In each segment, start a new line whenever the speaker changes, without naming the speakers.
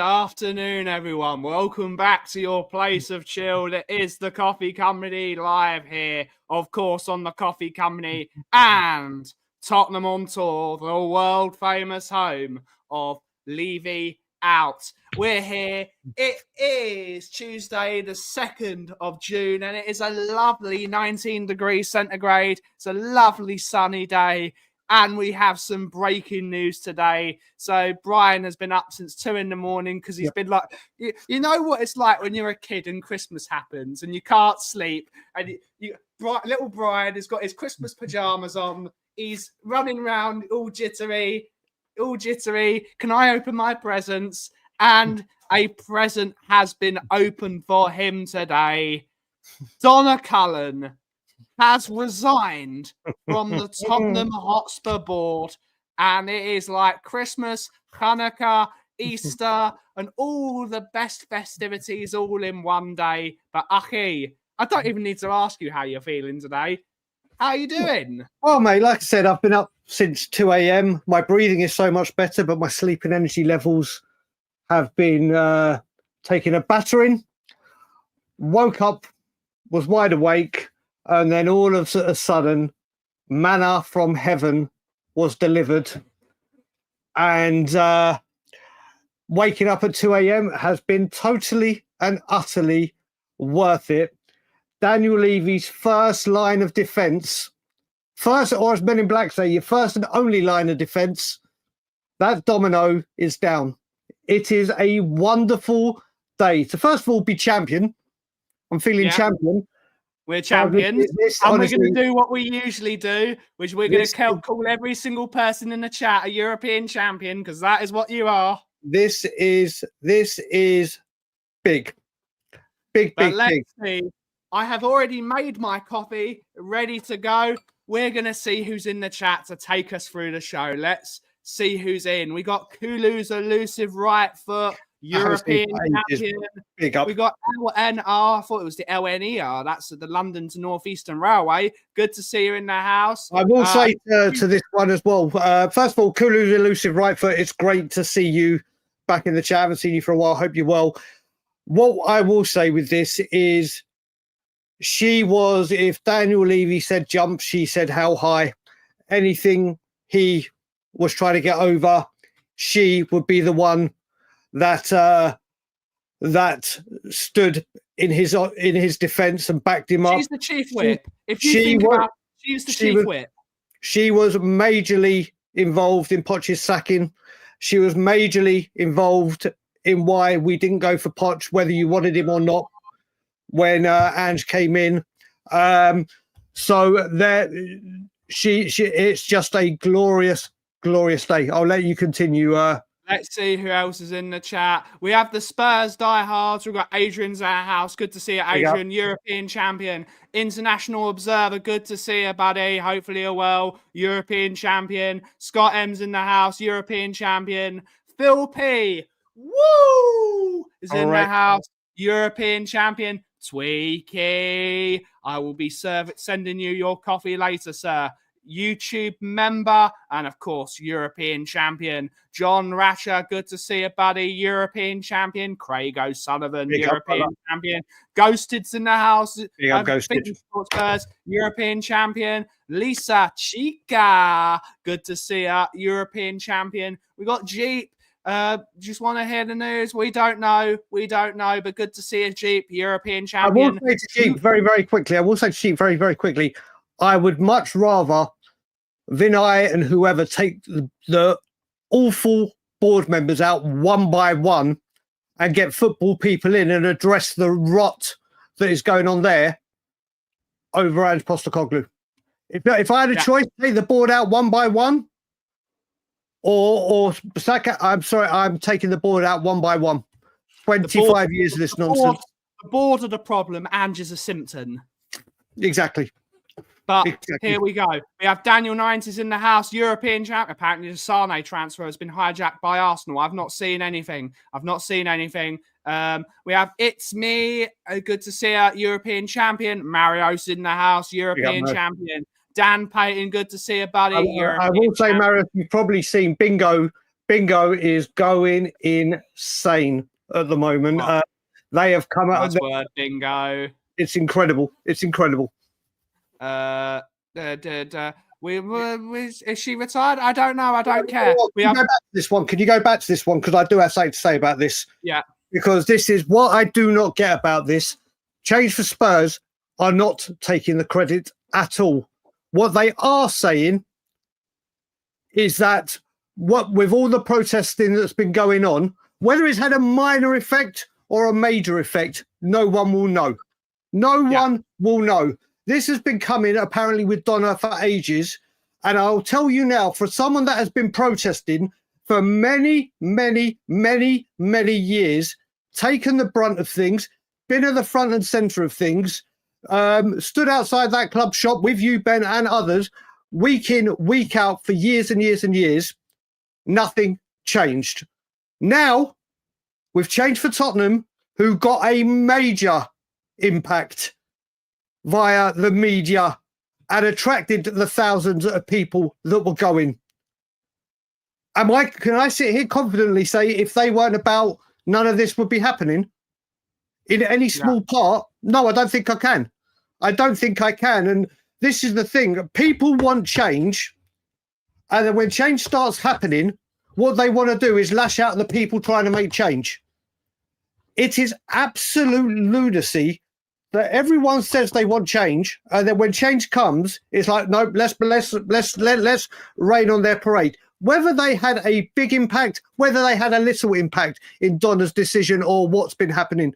afternoon, everyone. Welcome back to your place of chill. It is the Coffee Company live here, of course, on the Coffee Company and Tottenham on Tour, the world-famous home of Levy Out. We're here. It is Tuesday, the 2nd of June, and it is a lovely 19 degrees centigrade. It's a lovely sunny day. And we have some breaking news today. So Brian has been up since 2 a.m. because he's been like, you know what it's like when you're a kid and Christmas happens and you can't sleep. And little Brian has got his Christmas pajamas on. He's running around all jittery. Can I open my presents? And a present has been opened for him today. Donna Cullen has resigned from the Tottenham Hotspur board, and it is like Christmas, Hanukkah, Easter, and all the best festivities all in one day. But Aki, I don't even need to ask you how you're feeling today. How are you doing?
Well, mate, like I said, I've been up since 2 a.m. My breathing is so much better, but my sleep and energy levels have been taking a battering. Woke up, was wide awake, and then all of a sudden, manna from heaven was delivered. And waking up at 2 a.m. has been totally and utterly worth it. Daniel Levy's first line of defence, first, or as Men in Black say, your first and only line of defence, that domino is down. It is a wonderful day to, first of all, be champion. I'm feeling champion.
We're champions, and we're going to do what we usually do, which we're going to call every single person in the chat a European champion, because that is what you are.
This is big.
Let's see. I have already made my coffee, ready to go. We're going to see who's in the chat to take us through the show. Let's see who's in. We got Kulu's elusive right foot. European champion. We got LNR. I thought it was the LNER. That's the London to Northeastern Railway. Good to see you in the house.
I will say to this one as well. First of all, Kulu's elusive right foot. It's great to see you back in the chat. I haven't seen you for a while. Hope you're well. What I will say with this is, she was, if Daniel Levy said jump, she said how high. Anything he was trying to get over, she would be the one that stood in his defence and backed him up.
She's the chief whip. She's the chief whip.
She was majorly involved in Poch's sacking. She was majorly involved in why we didn't go for Poch, whether you wanted him or not, when Ange came in. So there, it's just a glorious day. I'll let you continue.
Let's see who else is in the chat. We have the Spurs diehards. We've got Adrian's at our house. Good to see you, Adrian. European champion. International observer. Good to see you, buddy. Hopefully you're well. European champion. Scott M's in the house. European champion. Phil P. Woo! Is in the house. European champion. Tweaky. I will be sending you your coffee later, sir. YouTube member, and of course, European champion. John Ratcher, good to see you, buddy. European champion. Craig O'Sullivan, European champion. Ghosted's in the house.
Ghosted.
Spurs, European champion. Lisa Chica, good to see you, European champion. We got Jeep. Just want to hear the news. We don't know, but good to see you, Jeep, European champion.
I will say to Jeep very quickly. I would much rather Vinay and whoever take the awful board members out one by one and get football people in and address the rot that is going on there over Ange Postecoglou. If I had a choice, take the board out one by one, or Saka, I'm sorry, I'm taking the board out one by one. 25 years of this nonsense.
The board are the problem. Ange is a symptom.
Exactly.
But here we go. We have Daniel 90s in the house, European champ. Apparently, the Sane transfer has been hijacked by Arsenal. I've not seen anything. We have It's Me. Good to see you, European champion. Mario's in the house, European champion. Dan Payton, good to see you, buddy.
I will say, Mario, you've probably seen Bingo Bingo is going insane at the moment. They have come out.
Word bingo.
It's incredible. It's incredible.
Is she retired? I don't know. I don't care.
Go back to this one. Can you go back to this one? Because I do have something to say about this.
Yeah.
Because this is what I do not get about this. Change for Spurs are not taking the credit at all. What they are saying is that with all the protesting that's been going on, whether it's had a minor effect or a major effect, no one will know. No one will know. This has been coming apparently with Donna for ages. And I'll tell you now, for someone that has been protesting for many, many, many, many years, taken the brunt of things, been at the front and centre of things, stood outside that club shop with you, Ben, and others, week in, week out for years and years and years, nothing changed. Now, we've changed for Tottenham, who got a major impact via the media and attracted the thousands of people that were going. Can I sit here confidently say if they weren't about, none of this would be happening in any small part? No, I don't think I can. I don't think I can. And this is the thing. People want change. And then when change starts happening, what they want to do is lash out at the people trying to make change. It is absolute lunacy that everyone says they want change, and then when change comes, it's like, no, let's rain on their parade. Whether they had a big impact, whether they had a little impact in Donna's decision or what's been happening,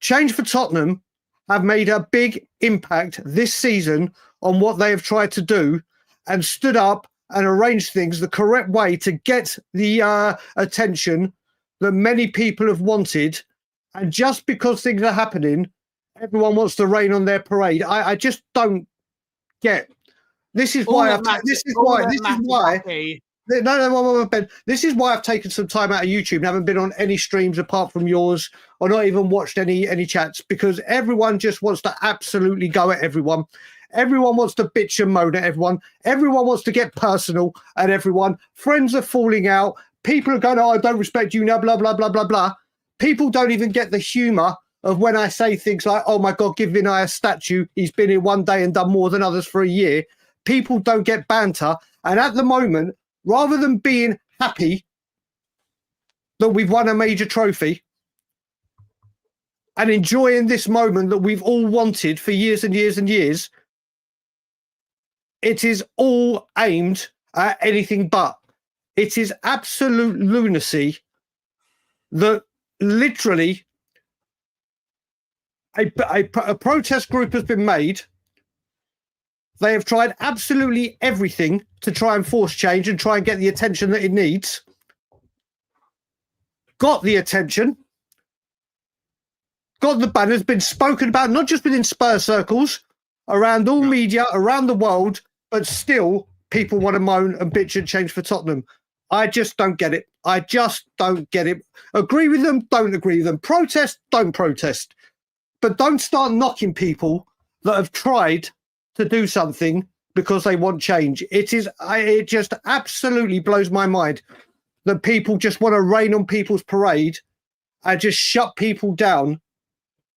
change for Tottenham have made a big impact this season on what they have tried to do and stood up and arranged things the correct way to get the attention that many people have wanted. And just because things are happening, everyone wants to rain on their parade. I just don't get. This is why This is why I've taken some time out of YouTube and haven't been on any streams apart from yours, or not even watched any chats, because everyone just wants to absolutely go at everyone. Everyone wants to bitch and moan at everyone. Everyone wants to get personal at everyone. Friends are falling out. People are going, oh, I don't respect you now, blah, blah, blah, blah, blah. People don't even get the humour of when I say things like, oh, my God, give Vinay a statue. He's been here one day and done more than others for a year. People don't get banter. And at the moment, rather than being happy that we've won a major trophy and enjoying this moment that we've all wanted for years and years and years, it is all aimed at anything but. It is absolute lunacy that literally a protest group has been made. They have tried absolutely everything to try and force change and try and get the attention that it needs. Got the attention. Got the banners, been spoken about, not just within Spurs circles, around all media, around the world, but still people want to moan and bitch and change for Tottenham. I just don't get it. I just don't get it. Agree with them, don't agree with them. Protest, don't protest. But don't start knocking people that have tried to do something because they want change. It just absolutely blows my mind that people just want to rain on people's parade and just shut people down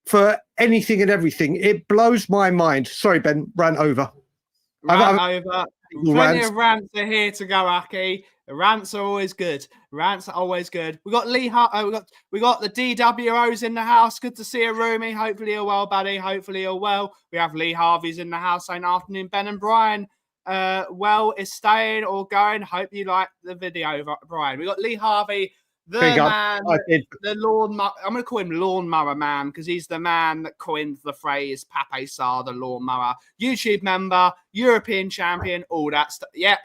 for anything and everything. It blows my mind. Sorry, Ben, ran over.
Plenty of rants are here to go, Aki. The rants are always good. Rants are always good. We got Lee. We got the DWOs in the house. Good to see you, Rumi. Hopefully you're well, buddy. Hopefully you're well. We have Lee Harvey's in the house saying afternoon. Ben and Brian. Well, is staying or going. Hope you like the video, Brian. We got Lee Harvey, the man, the lawnmower. I'm going to call him Lawnmower Man because he's the man that coined the phrase Pape Sarr, the lawnmower. YouTube member, European champion, all that stuff. Yep.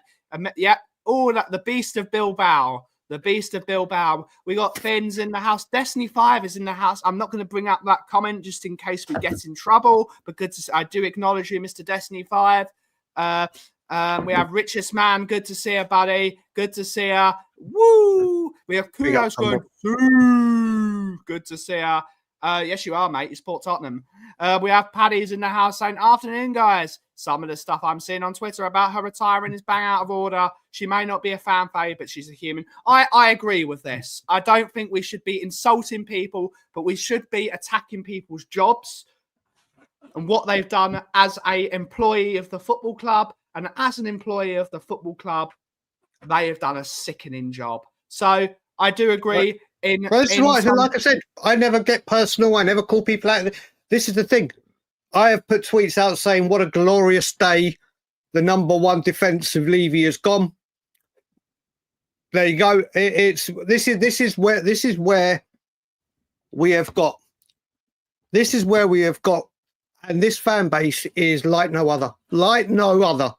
All that. The Beast of Bilbao. The Beast of Bilbao. We got Finn's in the house. Destiny 5 is in the house. I'm not going to bring up that comment just in case we get in trouble, because I do acknowledge you, Mr. Destiny 5. We have Richest Man. Good to see you, buddy. Good to see you. Woo! We have Kudos going through. Good to see you. Yes, you are, mate. You support Tottenham. We have Paddy's in the house saying, afternoon, guys. some of the stuff I'm seeing on Twitter about her retiring is bang out of order. She may not be a fan fave, but she's a human. I agree with this. I don't think we should be insulting people, but we should be attacking people's jobs and what they've done as an employee of the football club. And as an employee of the football club, they have done a sickening job. So I do agree.
Like I said, I never get personal. I never call people out. This is the thing. I have put tweets out saying what a glorious day the number one defensive Levy has gone. There you go. This is where we have got. This is where we have got, and this fan base is like no other. Like no other.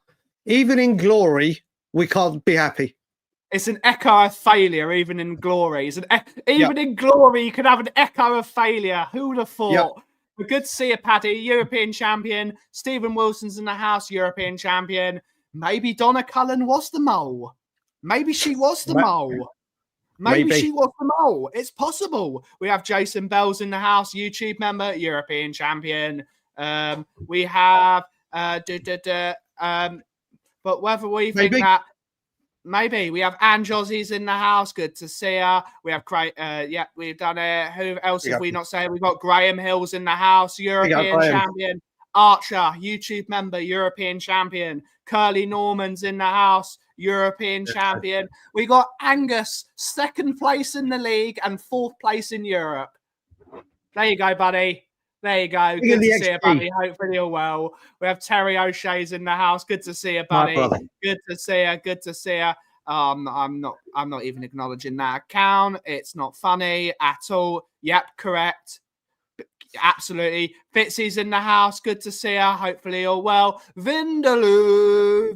Even in glory, we can't be happy.
It's an echo of failure, even in glory. In glory, you could have an echo of failure. Who would have thought? Yep. We're good to see you, Paddy, European champion. Stephen Wilson's in the house, European champion. Maybe Donna Cullen was the mole. Maybe she was the mole. Maybe she was the mole. It's possible. We have Jason Bell's in the house, YouTube member, European champion. We have but whether we think that, maybe we have Anne Josie's in the house. Good to see her. We have we've done it. Who else have we not said? We've got Graham Hills in the house, European champion. Archer, YouTube member, European champion. Curly Norman's in the house, European champion. We got Angus, 2nd place in the league and 4th place in Europe. There you go, buddy. There you go. Good to see you, buddy. Hopefully you're well. We have Terry O'Shea's in the house. Good to see you, buddy. Good to see you. Good to see you. I'm not even acknowledging that account. It's not funny at all. Yep, correct. Absolutely. Fitzy's in the house. Good to see her. Hopefully you're well. Vindaloo.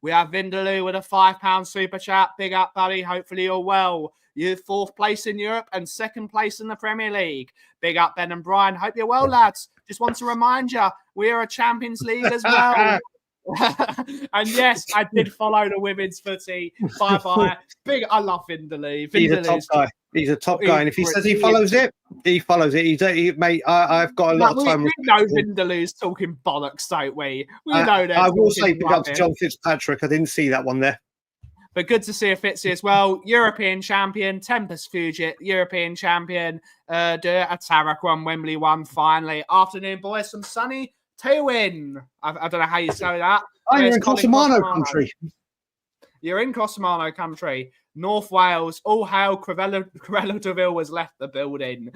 We have Vindaloo with a £5 super chat. Big up, buddy. Hopefully you're well. You're 4th place in Europe and 2nd place in the Premier League. Big up, Ben and Brian. Hope you're well, lads. Just want to remind you, we are a Champions League as well. And yes, I did follow the women's footy. Bye-bye. I love Vindaloo.
He's a top guy. He's a top guy. And if he says he follows it, he follows it. Mate, I've got a lot of time.
We know Vindaloo's talking bollocks, don't we? We know that.
I will say big up to John Fitzpatrick. I didn't see that one there.
But good to see a Fitzy as well. European champion, Tempest Fugit, European champion. A Tarak won, Wembley won finally. Afternoon, boys, some sunny Tywin. I don't know how you say that.
You're in Cosimano country.
You're in Cosimano country. North Wales, all hail, Corello Deville has left the building.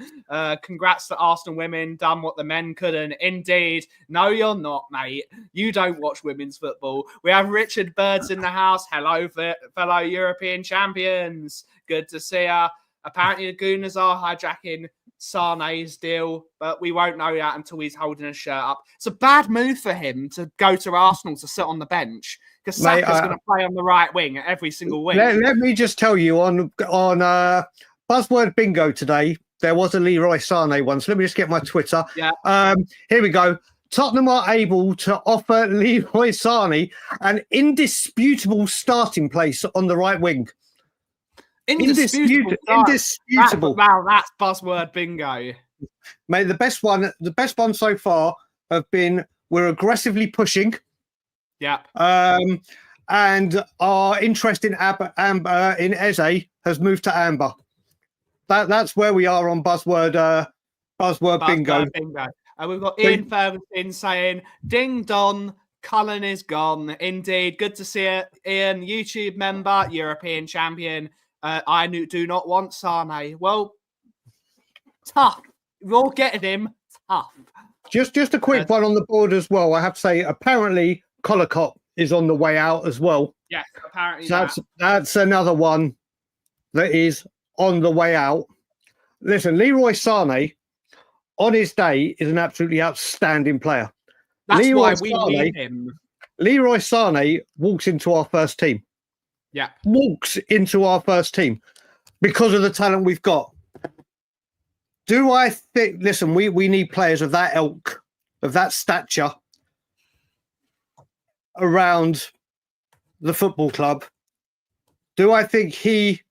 Congrats to Arsenal women, done what the men couldn't. Indeed. No, you're not, mate. You don't watch women's football. We have Richard Birds in the house. Hello, fellow European champions. Good to see her. Apparently, the Gooners are hijacking Sane's deal, but we won't know that until he's holding his shirt up. It's a bad move for him to go to Arsenal to sit on the bench because Saka's going to play on the right wing every single week.
Let me just tell you on Buzzword Bingo today, there was a Leroy Sané one. So let me just get my Twitter.
Yeah.
Here we go. Tottenham are able to offer Leroy Sané an indisputable starting place on the right wing. Indisputable.
That's Buzzword Bingo.
Mate, the best one so far have been we're aggressively pushing.
Yeah.
And our interest in in Eze has moved to Amber. That's where we are on Buzzword Bingo.
We've got Ian Ferguson saying, "Ding dong, Cullen is gone." Indeed, good to see it, Ian. YouTube member, European champion. I do not want Sane. Well, tough. We're getting him tough.
Just a quick one on the board as well. I have to say, apparently, Collicott is on the way out as well.
Yes, apparently.
So that's another one that is on the way out. Listen, Leroy Sané, on his day, is an absolutely outstanding player.
That's why we need him.
Leroy Sané walks into our first team.
Yeah.
Walks into our first team because of the talent we've got. Do I think, listen, we need players of that ilk, of that stature around the football club. Do I think he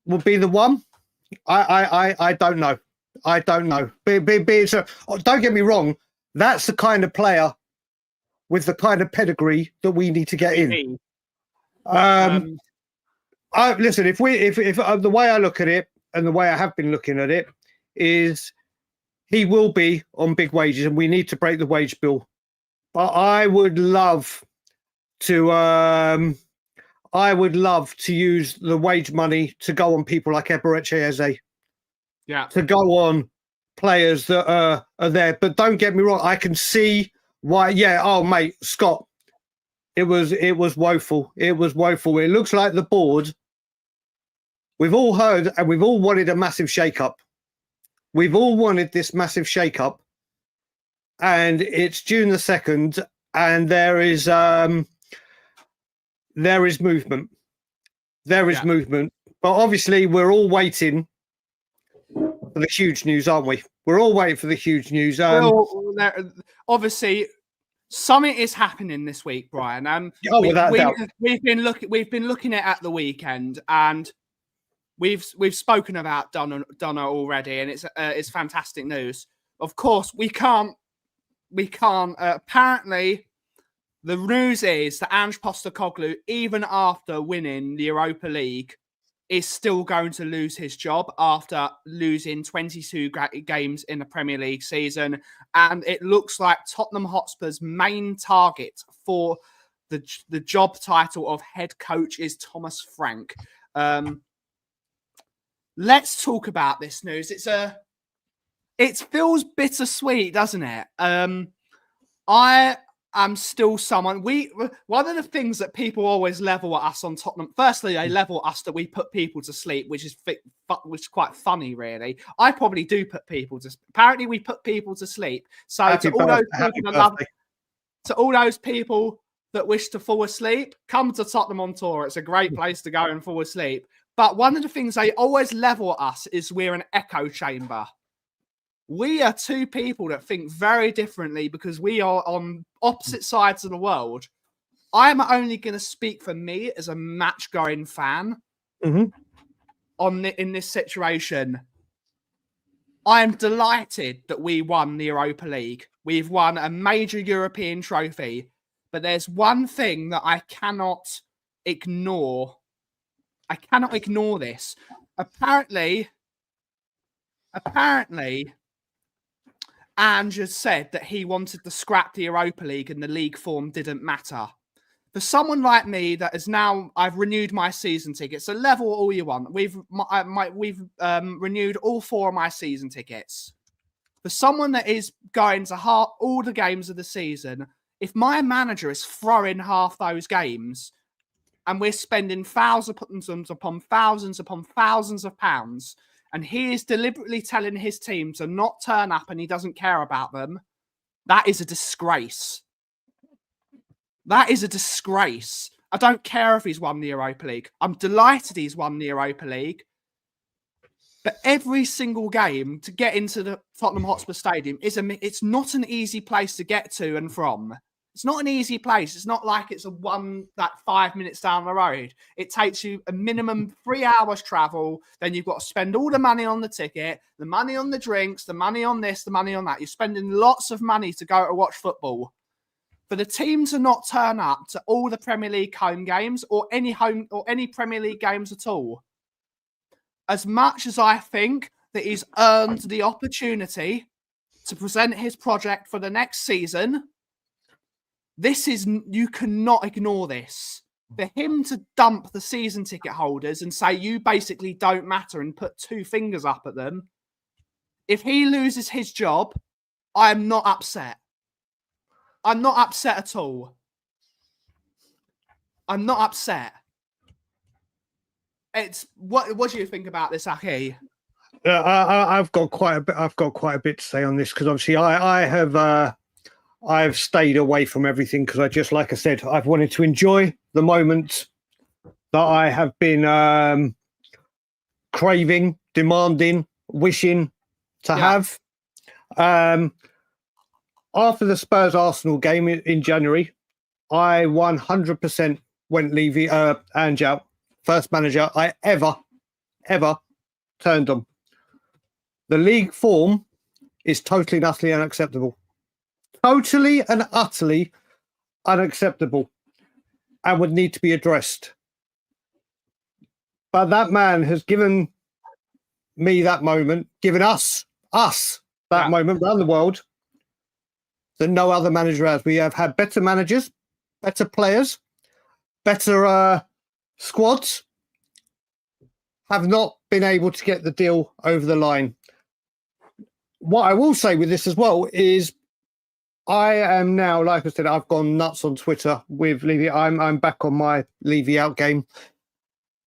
will be the one? I don't know. I don't know. Don't get me wrong. That's the kind of player with the kind of pedigree that we need to get in. Listen, if the way I look at it and the way I have been looking at it is he will be on big wages and we need to break the wage bill. But I would love to use the wage money to go on people like Eberechi Eze.
Yeah.
To go on players that are there. But don't get me wrong, I can see why. Yeah, oh mate, Scott, it was woeful. It was woeful. It looks like the board. We've all heard and we've all wanted a massive shake-up. We've all wanted this massive shake-up. And it's June the 2nd, and there is movement. There is movement. But obviously we're all waiting for the huge news, aren't we? We're all waiting for the huge news.
Obviously, something is happening this week, Brian.
Without doubt.
We've been looking at the weekend, and we've spoken about Donna already, and it's fantastic news. Of course, we can't. Apparently, the news is that Ange Postecoglou, even after winning the Europa League, is still going to lose his job after losing 22 games in the Premier League season. And it looks like Tottenham Hotspur's main target for the job title of head coach is Thomas Frank. Let's talk about this news. It feels bittersweet, doesn't it? I am still someone. One of the things that people always level at us on Tottenham. Firstly, they level at us that we put people to sleep, which is quite funny, really. I probably do put people to. Apparently, we put people to sleep. So to all those people that wish to fall asleep, come to Tottenham on tour. It's a great place to go and fall asleep. But one of the things they always level at us is we're an echo chamber. We are two people that think very differently because we are on opposite sides of the world. I'm only going to speak for me as a match-going fan in this situation. I am delighted that we won the Europa League. We've won a major European trophy. But there's one thing that I cannot ignore. I cannot ignore this. Apparently, Ange has said that he wanted to scrap the Europa League and the league form didn't matter. For someone like me that is now, I've renewed my season tickets. So level all you want. We've renewed all 4 of my season tickets. For someone that is going to all the games of the season, if my manager is throwing half those games and we're spending thousands upon thousands of pounds, and he is deliberately telling his team to not turn up and he doesn't care about them, that is a disgrace. That is a disgrace. I don't care if he's won the Europa League. I'm delighted he's won the Europa League. But every single game to get into the Tottenham Hotspur Stadium it's not an easy place to get to and from. It's not an easy place. It's not like it's 5 minutes down the road. It takes you a minimum 3 hours travel. Then you've got to spend all the money on the ticket, the money on the drinks, the money on this, the money on that. You're spending lots of money to go to watch football. For the team to not turn up to all the Premier League home games or any Premier League games at all, as much as I think that he's earned the opportunity to present his project for the next season, you cannot ignore this. For him to dump the season ticket holders and say you basically don't matter and put 2 fingers up at them, if he loses his job, I am not upset. I'm not upset at all. I'm not upset. It's what do you think about this, Aki?
I've got quite a bit to say on this because obviously I've stayed away from everything because like I said, I've wanted to enjoy the moment that I have been craving, demanding, wishing to have. After the Spurs Arsenal game in January, I 100% went Levy Ange out. First manager I ever turned on. The league form is totally and utterly unacceptable. Totally and utterly unacceptable and would need to be addressed. But that man has given me that moment, given us that moment around the world that no other manager has. We have had better managers, better players, better squads, have not been able to get the deal over the line. What I will say with this as well is I am now, like I said, I've gone nuts on Twitter with Levy. I'm back on my Levy out game.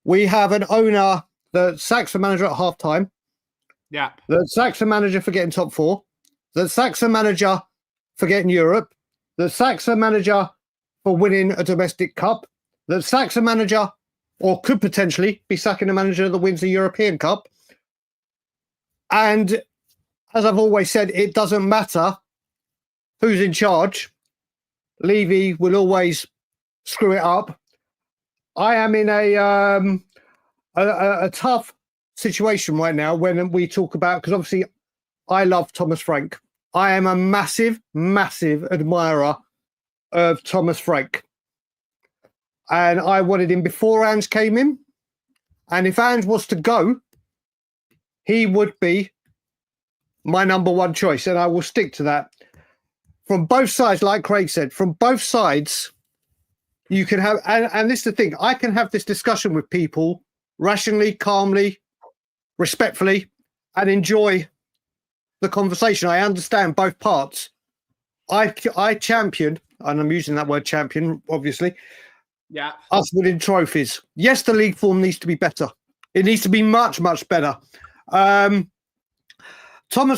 We have an owner that sacks the manager at half-time.
Yeah.
That sacks the manager for getting top four. That sacks the manager for getting Europe. That sacks the manager for winning a domestic cup. That sacks the manager, or could potentially be sacking a manager that wins the European Cup. And as I've always said, it doesn't matter who's in charge. Levy will always screw it up. I am in a tough situation right now when we talk about, because obviously I love Thomas Frank. I am a massive, massive admirer of Thomas Frank. And I wanted him before Ange came in. And if Ange was to go, he would be my number one choice. And I will stick to that. From both sides, like Craig said, from both sides, you can have, and this is the thing, I can have this discussion with people rationally, calmly, respectfully, and enjoy the conversation. I understand both parts. I champion, and I'm using that word champion, obviously, us winning trophies. Yes, the league form needs to be better. It needs to be much, much better. Thomas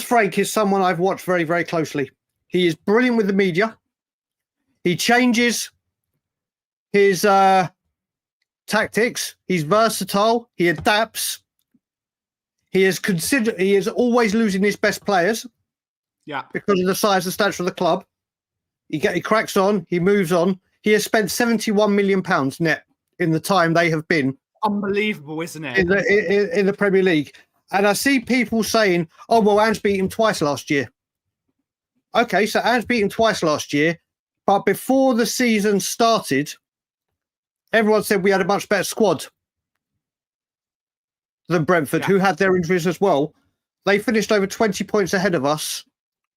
Frank is someone I've watched very, very closely. He is brilliant with the media. He changes his tactics. He's versatile. He adapts. He is always losing his best players. Yeah. Because of the size and stature of the club. He cracks on. He moves on. He has spent £71 million net in the time they have been.
Unbelievable, isn't it?
In the Premier League. And I see people saying, oh, well, Ange beat him twice last year. Okay, so Ange beat him twice last year. But before the season started, everyone said we had a much better squad than Brentford, who had their injuries as well. They finished over 20 points ahead of us.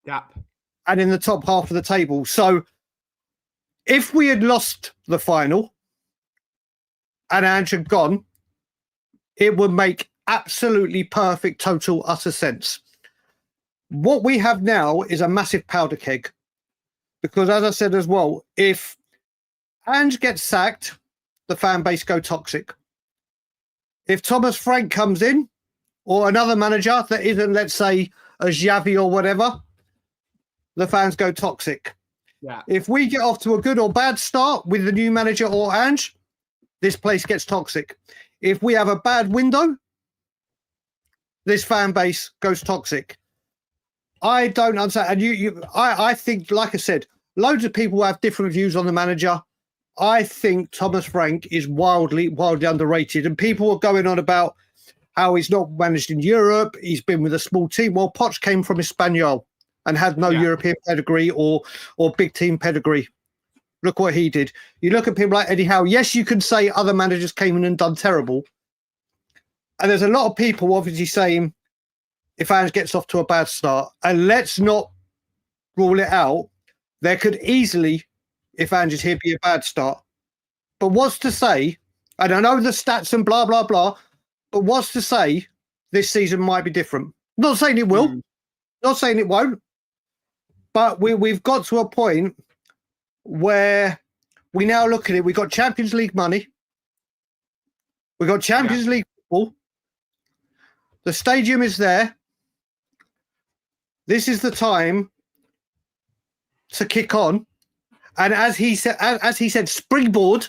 Yeah. And in the top half of the table. So if we had lost the final and Ange had gone, it would make absolutely perfect, total, utter sense. What we have now is a massive powder keg. Because as I said as well, if Ange gets sacked, the fan base go toxic. If Thomas Frank comes in, or another manager that isn't, let's say, a Xavi or whatever, the fans go toxic. Yeah. If we get off to a good or bad start with the new manager or Ange, this place gets toxic. If we have a bad window, this fan base goes toxic. I don't understand. And I think, like I said, loads of people have different views on the manager. I think Thomas Frank is wildly, wildly underrated. And people are going on about how he's not managed in Europe. He's been with a small team. Well, Poch came from Espanyol and had no European pedigree or big team pedigree. Look what he did. You look at people like Eddie Howe. Yes, you can say other managers came in and done terrible. And there's a lot of people obviously saying if Ange gets off to a bad start, and let's not rule it out, there could easily, if Ange is here, be a bad start. But what's to say, and I know the stats and blah, blah, blah, but what's to say this season might be different? Not saying it will, not saying it won't, but we've got to a point where we now look at it. We've got Champions League money. We've got Champions League football. The stadium is there. This is the time to kick on. And as he said, springboard,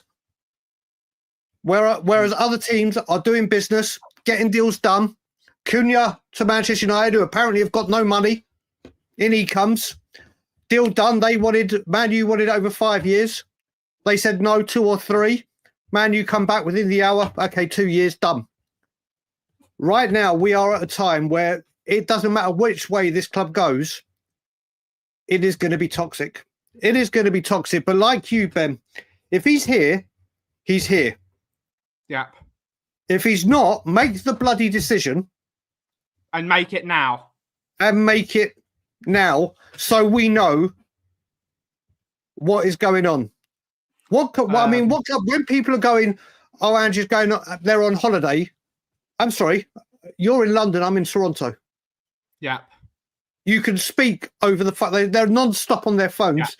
whereas other teams are doing business, getting deals done. Cunha to Manchester United, who apparently have got no money. In he comes. Deal done. Man U wanted over 5 years. They said no, 2 or 3. Man U come back within the hour. Okay, 2 years, done. Right now, we are at a time where it doesn't matter which way this club goes, it is going to be toxic. It is going to be toxic. But like you, Ben, if he's here, he's here.
Yeah.
If he's not, make the bloody decision.
And make it now.
And make it now so we know what is going on. When people are going, oh, Andrew's going, they're on holiday. I'm sorry, you're in London, I'm in Toronto.
Yeah.
You can speak over the phone. They're non-stop on their phones.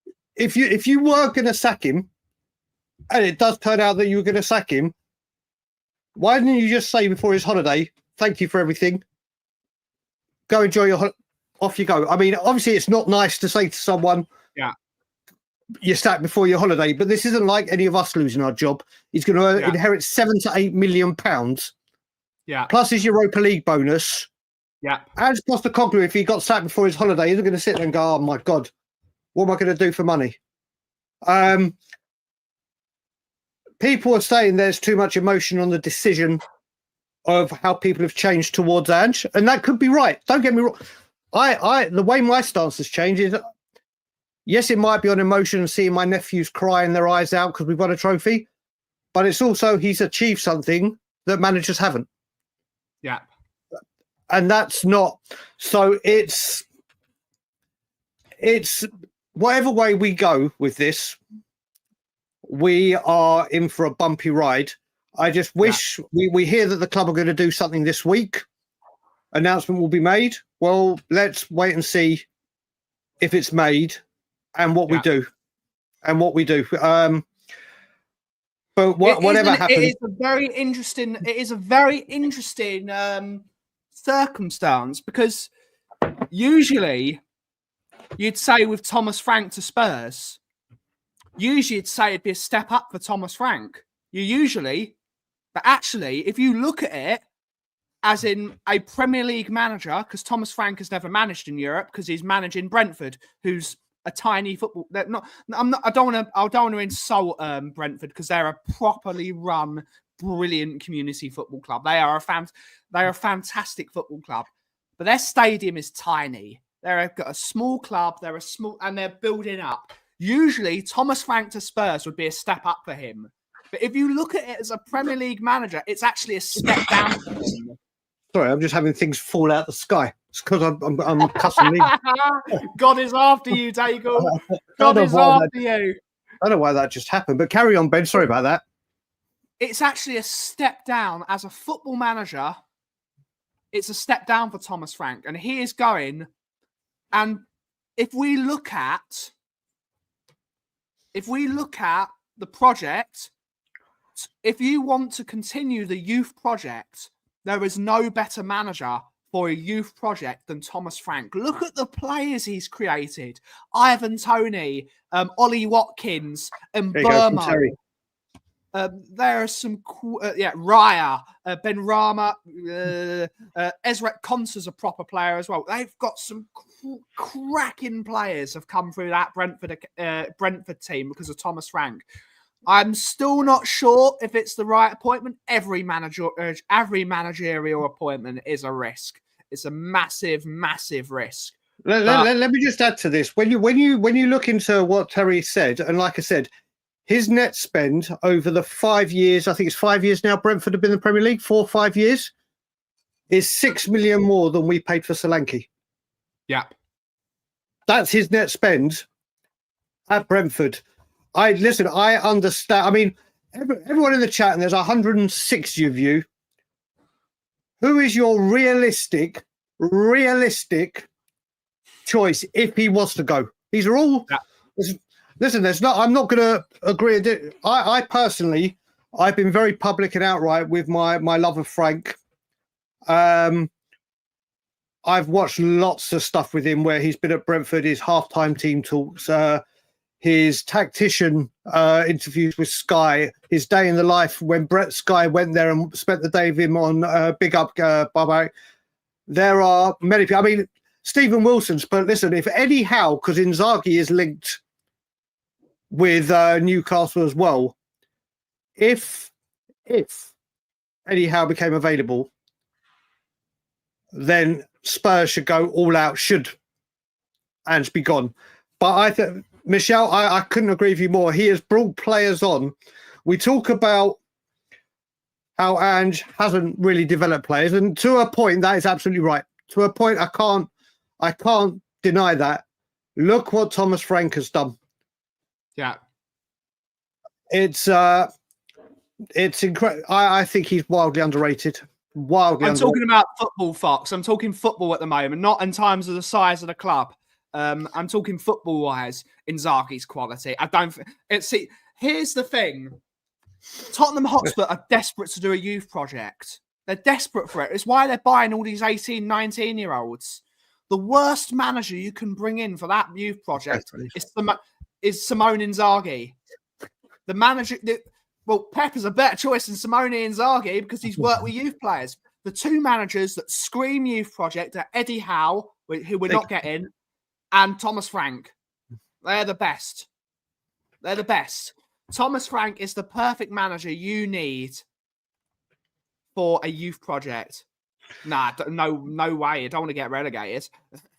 Yeah. If you were going to sack him, and it does turn out that you were going to sack him, why didn't you just say before his holiday, thank you for everything, go enjoy your off you go. I mean, obviously it's not nice to say to someone, you're sacked before your holiday, but this isn't like any of us losing our job. He's going to inherit £7 to £8 million.
Yeah.
Plus his Europa League bonus.
Yeah.
As Postecoglou, if he got sacked before his holiday, he's going to sit there and go, oh my God, what am I going to do for money? People are saying there's too much emotion on the decision of how people have changed towards Ange, and that could be right. Don't get me wrong. The way my stance has changed is, yes, it might be on emotion and seeing my nephews crying their eyes out because we've won a trophy, but it's also he's achieved something that managers haven't.
Yeah.
And that's not, so it's whatever way we go with this, we are in for a bumpy ride. I just wish we hear that the club are going to do something this week. Announcement will be made. Well, let's wait and see if it's made and what we do. And what we do. But whatever happens.
It is a very interesting circumstance, because usually you'd say with Thomas Frank to Spurs, usually you'd say it'd be a step up for Thomas Frank. But actually, if you look at it as in a Premier League manager, because Thomas Frank has never managed in Europe because he's managing Brentford, who's a tiny football. I don't want to insult Brentford, because they're a properly run, brilliant community football club. They are a fantastic football club, but their stadium is tiny. They've got a small club. And they're building up. Usually, Thomas Frank to Spurs would be a step up for him. But if you look at it as a Premier League manager, it's actually a step down for him.
Sorry, I'm just having things fall out of the sky. It's because I'm cussing.
God is after you, Daigle. God is after you.
I don't know why that just happened, but carry on, Ben. Sorry about that.
It's actually a step down as a football manager. It's a step down for Thomas Frank, and he is going. And if we look at the project, if you want to continue the youth project, there is no better manager for a youth project than Thomas Frank. Look at the players he's created. Ivan Toney, Ollie Watkins, and Burma. There are some, Raya, Ben Rama, Ezra Konsa's a proper player as well. They've got some cracking players have come through that Brentford team because of Thomas Frank. I'm still not sure if it's the right appointment. Every managerial appointment is a risk. It's a massive, massive risk.
Let me just add to this. When you look into what Terry said, and like I said, his net spend over the 5 years, I think it's 5 years now, Brentford have been in the Premier League, 4 or 5 years, is 6 million more than we paid for Solanke.
Yeah.
That's his net spend at Brentford. I understand. I mean, everyone in the chat, and there's 160 of you. Who is your realistic choice if he was to go? These are all. Yeah. Listen, I'm not going to agree. I personally, I've been very public and outright with my love of Frank. I've watched lots of stuff with him where he's been at Brentford, his halftime team talks, his tactician interviews with Sky, his day in the life when Brett Sky went there and spent the day with him on Big Up Barbaric. There are many people. I mean, Stephen Wilson's, but listen, if Eddie Howe, because Inzaghi is linked with Newcastle as well, if Eddie Howe became available, then Spurs should go all out, and be gone. But Michelle, I couldn't agree with you more. He has brought players on. We talk about how Ange hasn't really developed players, and to a point, that is absolutely right. To a point, I can't deny that. Look what Thomas Frank has done.
Yeah,
it's incredible. I think he's wildly underrated.
Talking about football, Fox. I'm talking football at the moment, not in terms of the size of the club. I'm talking football-wise. Inzaghi's quality. Here's the thing: Tottenham Hotspur are desperate to do a youth project. They're desperate for it. It's why they're buying all these 18, 19-year-olds. The worst manager you can bring in for that youth project is Simone Inzaghi. The manager. Pep is a better choice than Simone Inzaghi because he's worked with youth players. The two managers that scream youth project are Eddie Howe, who we're not getting, and Thomas Frank. They're the best. They're the best. Thomas Frank is the perfect manager you need for a youth project. Nah, no way. I don't want to get relegated.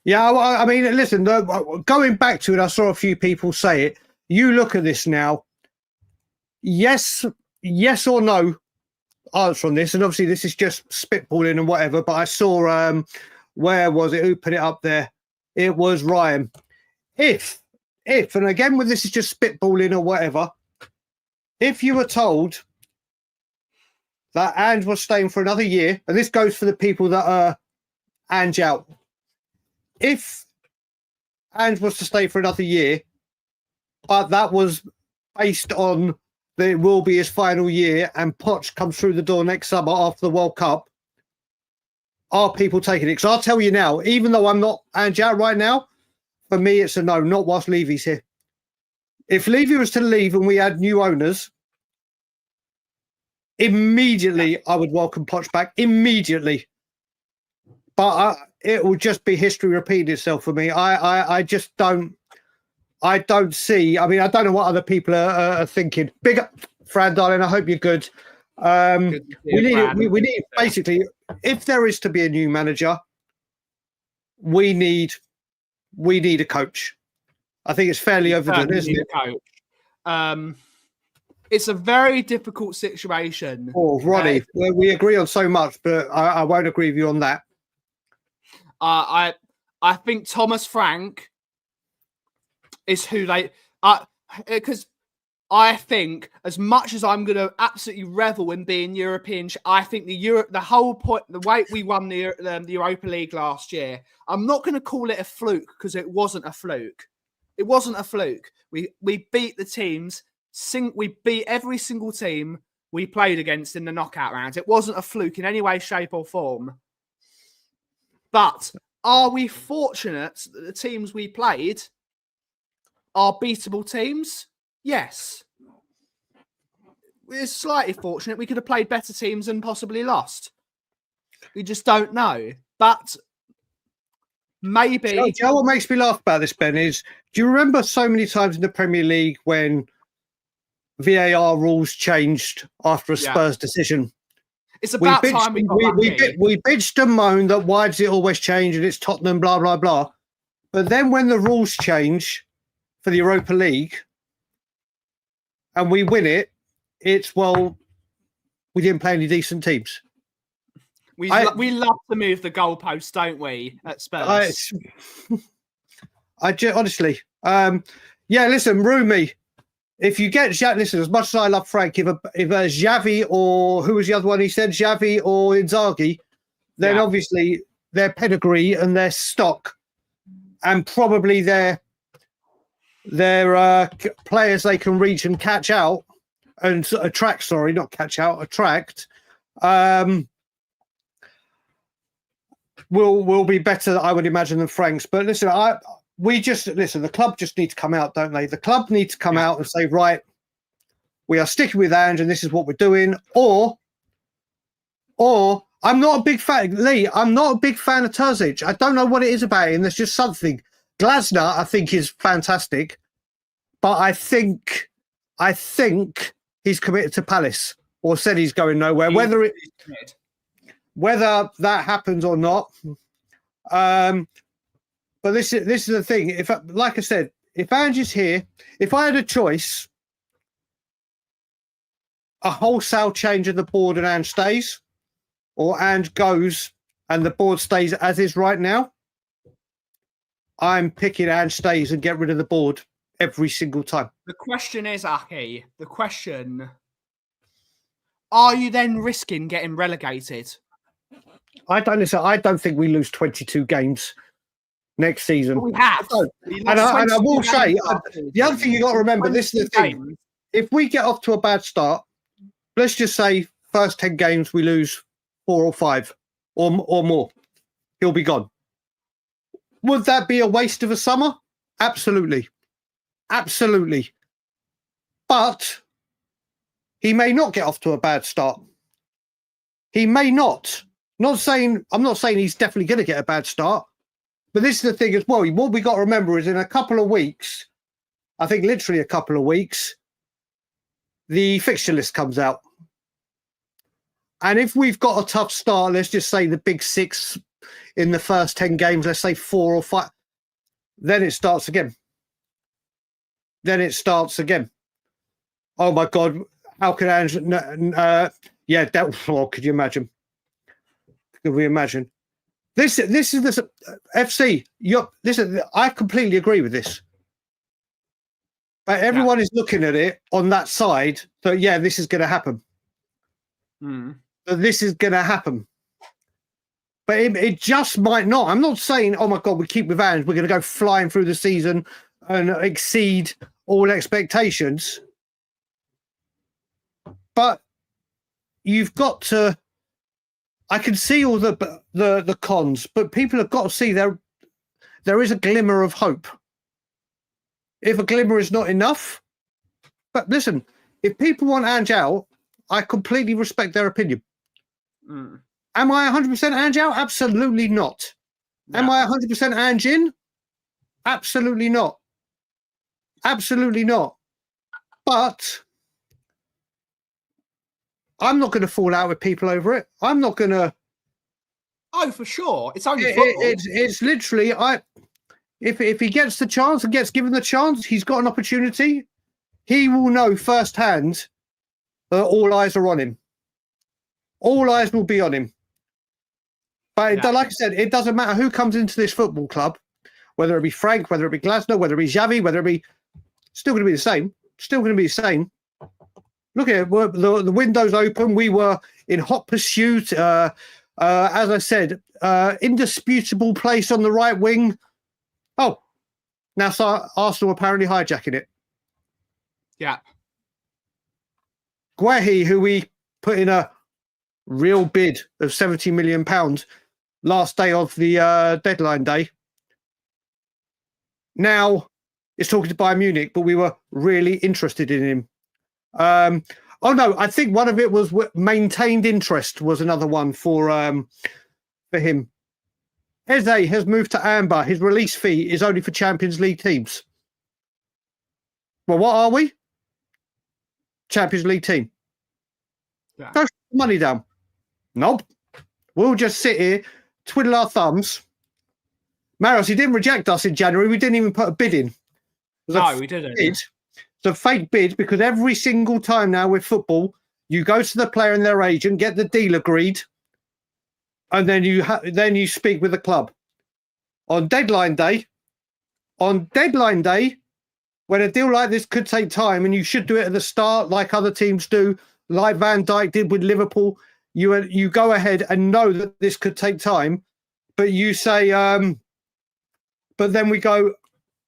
Yeah, well, I mean, listen, going back to it, I saw a few people say it. You look at this now. Yes or no answer on this, and obviously this is just spitballing and whatever, but I saw where was it, who put it up there? It was Ryan. If and again, when this is just spitballing or whatever, if you were told that Ange was staying for another year, and this goes for the people that are Ange out, if Ange was to stay for another year, but that was based on that it will be his final year and Poch comes through the door next summer after the World Cup, are people taking it? Because I'll tell you now, even though I'm not Ange out right now, for me it's a no, not whilst Levy's here. If Levy was to leave and we had new owners, immediately I would welcome Poch back, immediately. But it will just be history repeating itself for me. I just don't. I don't see. I mean, I don't know what other people are thinking. Big up, Fran, darling. I hope you're good. We need basically, if there is to be a new manager, we need a coach. I think it's fairly overdone, isn't it?
Coach. It's a very difficult situation.
Oh, Ronnie, we agree on so much, but I won't agree with you on that.
I think Thomas Frank is who they because I think as much as I'm going to absolutely revel in being European, I think the whole point, the way we won the Europa League last year, I'm not going to call it a fluke because it wasn't a fluke. It wasn't a fluke. We beat the teams. We beat every single team we played against in the knockout rounds. It wasn't a fluke in any way, shape, or form. But are we fortunate that the teams we played are beatable teams? Yes. We're slightly fortunate. We could have played better teams and possibly lost. We just don't know. But maybe...
Do you know what makes me laugh about this, Ben, is do you remember so many times in the Premier League when VAR rules changed after a Spurs decision?
It's about time we
bitched and moaned that why does it always change and it's Tottenham, blah, blah, blah. But then when the rules change for the Europa League and we win it, it's, well, we didn't play any decent teams.
We love to move the goalposts, don't we, at Spurs?
Honestly, listen, Rumi, if you get listen, as much as I love Frank, if Xavi or who was the other one he said, Xavi or Inzaghi, then obviously their pedigree and their stock and probably their players they can reach and catch out and attract, will be better, I would imagine, than Frank's. But listen, the club just need to come out, don't they? The club need to come out and say, right, we are sticking with Ange and this is what we're doing. Or I'm not a big fan, Lee, I'm not a big fan of Terzic. I don't know what it is about him. There's just something. Glasner, I think, is fantastic. But I think he's committed to Palace or said he's going nowhere. Whether that happens or not. But this is the thing. Like I said, if Ange is here, if I had a choice, a wholesale change of the board and Ange stays, or Ange goes and the board stays as is right now, I'm picking Ange stays and get rid of the board every single time.
The question is, Aki, are you then risking getting relegated?
I don't think we lose 22 games next season.
We have.
And I will say, the other thing you got to remember, this is the thing. If we get off to a bad start, let's just say first 10 games we lose 4 or 5 or more, he'll be gone. Would that be a waste of a summer? Absolutely. Absolutely. But he may not get off to a bad start. He may not. I'm not saying he's definitely going to get a bad start. But this is the thing as well. What we got to remember is in a couple of weeks, I think literally a couple of weeks, the fixture list comes out. And if we've got a tough start, let's just say the big 6 in the first 10 games, let's say 4 or 5, then it starts again. Oh my God, how could Ange? Could you imagine? Could we imagine? This is this FC. I completely agree with this. But everyone is looking at it on that side. So yeah, this is going to happen. This is going to happen. But it just might not. I'm not saying, oh my God, we keep with Ange, we're going to go flying through the season and exceed all expectations. But you've got to. I can see all the cons, but people have got to see there is a glimmer of hope. If a glimmer is not enough, but listen, if people want Ange out, I completely respect their opinion. Am I 100% Ange out? Absolutely not. No. Am I 100% Ange in? Absolutely not. Absolutely not. But I'm not going to fall out with people over it. I'm not going to.
Oh, for sure. It's only football.
It's literally, if he gets the chance and gets given the chance, he's got an opportunity. He will know firsthand that all eyes are on him. All eyes will be on him. But like I said, it doesn't matter who comes into this football club, whether it be Frank, whether it be Glasner, whether it be Xavi, whether it be, still going to be the same. Still going to be the same. Look at it. The window's open. We were in hot pursuit. As I said, indisputable place on the right wing. Oh, now Arsenal apparently hijacking it.
Yeah.
Guehi, who we put in a real bid of £70 million last day of the deadline day. Now it's talking to Bayern Munich, but we were really interested in him. I think one of it was maintained interest was another one for him. Eze has moved to Amber. His release fee is only for Champions League teams. Well, what are we? Champions League team.
Yeah.
Go money down. Nope. We'll just sit here, twiddle our thumbs. Maros, he didn't reject us in January. We didn't even put a bid in.
No, we didn't.
It's a fake bid because every single time now with football, you go to the player and their agent, get the deal agreed, and then you speak with the club. On deadline day, when a deal like this could take time, and you should do it at the start like other teams do, like Van Dijk did with Liverpool, you go ahead and know that this could take time, but you say, but then we go,